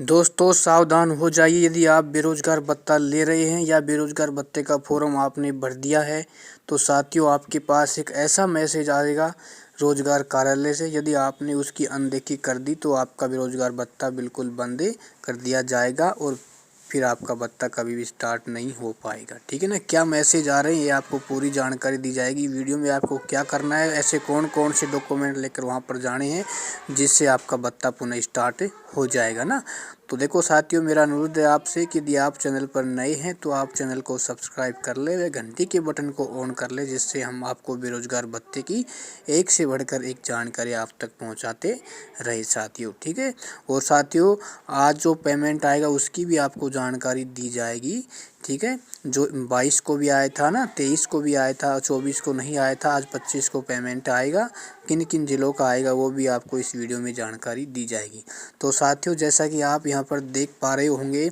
दोस्तों सावधान हो जाइए, यदि आप बेरोजगार भत्ता ले रहे हैं या बेरोजगार भत्ते का फॉर्म आपने भर दिया है तो साथियों आपके पास एक ऐसा मैसेज आएगा रोजगार कार्यालय से। यदि आपने उसकी अनदेखी कर दी तो आपका बेरोजगार भत्ता बिल्कुल बंद कर दिया जाएगा और फिर आपका भत्ता कभी भी स्टार्ट नहीं हो पाएगा। ठीक है ना। क्या मैसेज आ रहे हैं ये आपको पूरी जानकारी दी जाएगी वीडियो में। आपको क्या करना है, ऐसे कौन कौन से डॉक्यूमेंट लेकर वहाँ पर जाने हैं जिससे आपका भत्ता पुनः स्टार्ट हो जाएगा ना। तो देखो साथियों, मेरा अनुरोध है आपसे कि यदि आप चैनल पर नए हैं तो आप चैनल को सब्सक्राइब कर ले व घंटी के बटन को ऑन कर ले, जिससे हम आपको बेरोजगार भत्ते की एक से बढ़कर एक जानकारी आप तक पहुंचाते रहे साथियों। ठीक है। और साथियों आज जो पेमेंट आएगा उसकी भी आपको जानकारी दी जाएगी। ठीक है। जो 22 को भी आया था ना, 23 को भी आया था, 24 को नहीं आया था, आज 25 को पेमेंट आएगा। किन किन जिलों का आएगा वो भी आपको इस वीडियो में जानकारी दी जाएगी। तो साथियों जैसा कि आप यहाँ पर देख पा रहे होंगे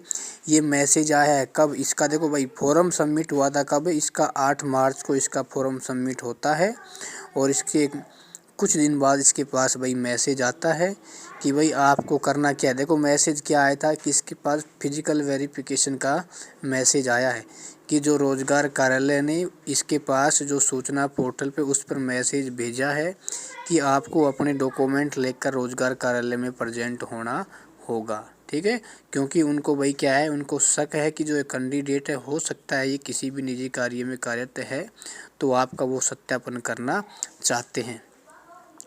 ये मैसेज आया है कब इसका, देखो भाई फॉर्म सबमिट हुआ था कब, इसका 8 मार्च को इसका फॉर्म सबमिट होता है और इसके कुछ दिन बाद इसके पास भाई मैसेज आता है कि भाई आपको करना क्या है। देखो मैसेज क्या आया था कि इसके पास फिजिकल वेरिफिकेशन का मैसेज आया है कि जो रोजगार कार्यालय ने इसके पास जो सूचना पोर्टल पे उस पर मैसेज भेजा है कि आपको अपने डॉक्यूमेंट लेकर रोजगार कार्यालय में प्रेजेंट होना होगा। ठीक है। क्योंकि उनको भाई क्या है, उनको शक है कि जो एक कैंडिडेट है हो सकता है ये किसी भी निजी कार्य में कार्यरत है, तो आपका वो सत्यापन करना चाहते हैं।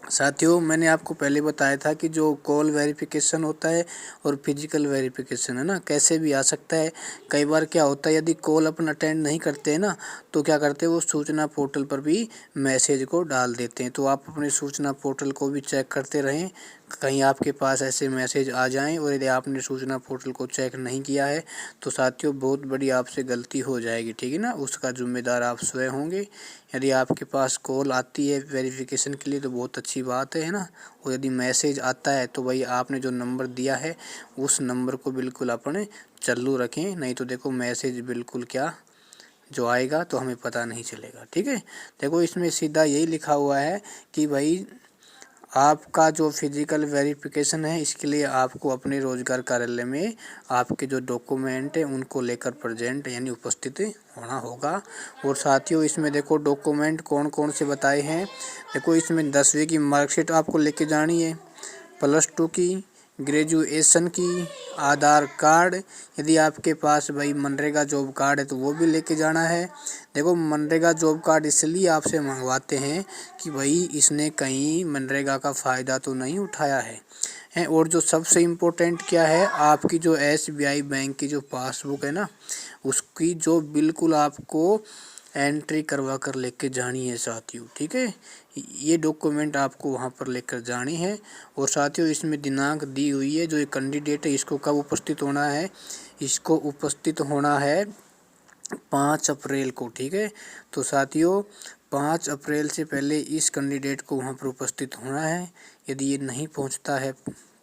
साथियों मैंने आपको पहले बताया था कि जो कॉल वेरिफिकेशन होता है और फिजिकल वेरिफिकेशन है ना, कैसे भी आ सकता है। कई बार क्या होता है यदि कॉल अपन अटेंड नहीं करते हैं ना तो क्या करते हैं वो सूचना पोर्टल पर भी मैसेज को डाल देते हैं। तो आप अपने सूचना पोर्टल को भी चेक करते रहें, कहीं आपके पास ऐसे मैसेज आ जाएं और यदि आपने सूचना पोर्टल को चेक नहीं किया है तो साथियों बहुत बड़ी आपसे गलती हो जाएगी। ठीक है ना। उसका जिम्मेदार आप स्वयं होंगे। यदि आपके पास कॉल आती है वेरिफिकेशन के लिए तो बहुत अच्छी बात है ना। और यदि मैसेज आता है तो भाई आपने जो नंबर दिया है उस नंबर को बिल्कुल अपने चालू रखें, नहीं तो देखो मैसेज बिल्कुल क्या जो आएगा तो हमें पता नहीं चलेगा। ठीक है। देखो इसमें सीधा यही लिखा हुआ है कि भाई आपका जो फिजिकल वेरिफिकेशन है इसके लिए आपको अपने रोजगार कार्यालय में आपके जो डॉक्यूमेंट है उनको लेकर प्रेजेंट यानी उपस्थित होना होगा। और साथियों इसमें देखो डॉक्यूमेंट कौन कौन से बताए हैं। देखो इसमें 10वीं की मार्कशीट आपको लेके जानी है, +2 की, ग्रेजुएशन की, आधार कार्ड, यदि आपके पास भाई मनरेगा जॉब कार्ड है तो वो भी लेके जाना है। देखो मनरेगा जॉब कार्ड इसलिए आपसे मंगवाते हैं कि भाई इसने कहीं मनरेगा का फ़ायदा तो नहीं उठाया है। और जो सबसे इम्पोर्टेंट क्या है, आपकी जो SBI बैंक की जो पासबुक है ना उसकी जो बिल्कुल आपको एंट्री करवा कर लेके जानी है साथियों। ठीक है। ये डॉक्यूमेंट आपको वहाँ पर लेकर जानी है। और साथियों इसमें दिनांक दी हुई है, जो एक कैंडिडेट है इसको कब उपस्थित होना है, इसको उपस्थित होना है 5 अप्रैल को। ठीक है। तो साथियों 5 अप्रैल से पहले इस कैंडिडेट को वहाँ पर उपस्थित होना है। यदि ये नहीं पहुँचता है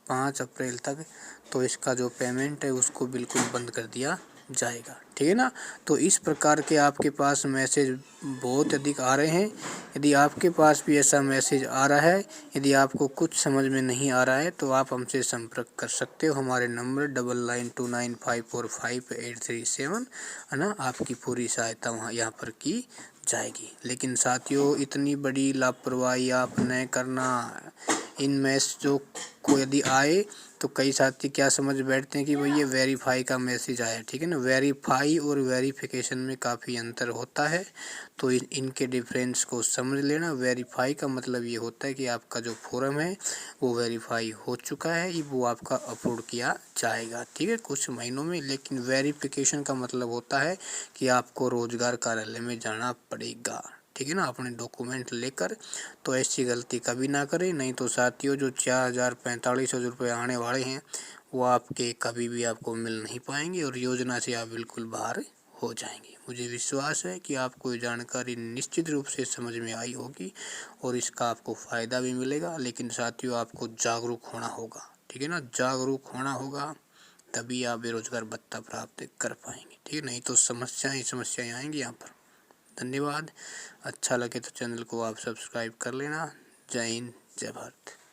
5 अप्रैल तक तो इसका जो पेमेंट है उसको बिल्कुल बंद कर दिया जाएगा। ठीक है ना। तो इस प्रकार के आपके पास मैसेज बहुत अधिक आ रहे हैं। यदि आपके पास भी ऐसा मैसेज आ रहा है, यदि आपको कुछ समझ में नहीं आ रहा है तो आप हमसे संपर्क कर सकते हो। हमारे नंबर 9929545837 है ना। आपकी पूरी सहायता वहाँ यहाँ पर की जाएगी। लेकिन साथियों इतनी बड़ी लापरवाही आप न करना। इन मैसेजों को यदि आए तो कई साथी क्या समझ बैठते हैं कि भाई ये वेरीफाई का मैसेज आया। ठीक है ना। वेरीफाई और वेरिफिकेशन में काफ़ी अंतर होता है, तो इनके डिफरेंस को समझ लेना। वेरीफाई का मतलब ये होता है कि आपका जो फॉर्म है वो वेरीफाई हो चुका है, वो आपका अपलोड किया जाएगा। ठीक है, कुछ महीनों में। लेकिन वेरिफिकेशन का मतलब होता है कि आपको रोजगार कार्यालय में जाना पड़ेगा। ठीक है ना, अपने डॉक्यूमेंट लेकर। तो ऐसी गलती कभी ना करें, नहीं तो साथियों जो 4,000-45,000 रुपये आने वाले हैं वो आपके कभी भी आपको मिल नहीं पाएंगे और योजना से आप बिल्कुल बाहर हो जाएंगे। मुझे विश्वास है कि आपको ये जानकारी निश्चित रूप से समझ में आई होगी और इसका आपको फ़ायदा भी मिलेगा। लेकिन साथियों आपको जागरूक होना होगा। ठीक है ना, जागरूक होना होगा, तभी आप बेरोजगार भत्ता प्राप्त कर पाएंगे। ठीक है, नहीं तो समस्याएं आएंगी यहाँ पर। धन्यवाद। अच्छा लगे तो चैनल को आप सब्सक्राइब कर लेना। जय हिंद, जय भारत।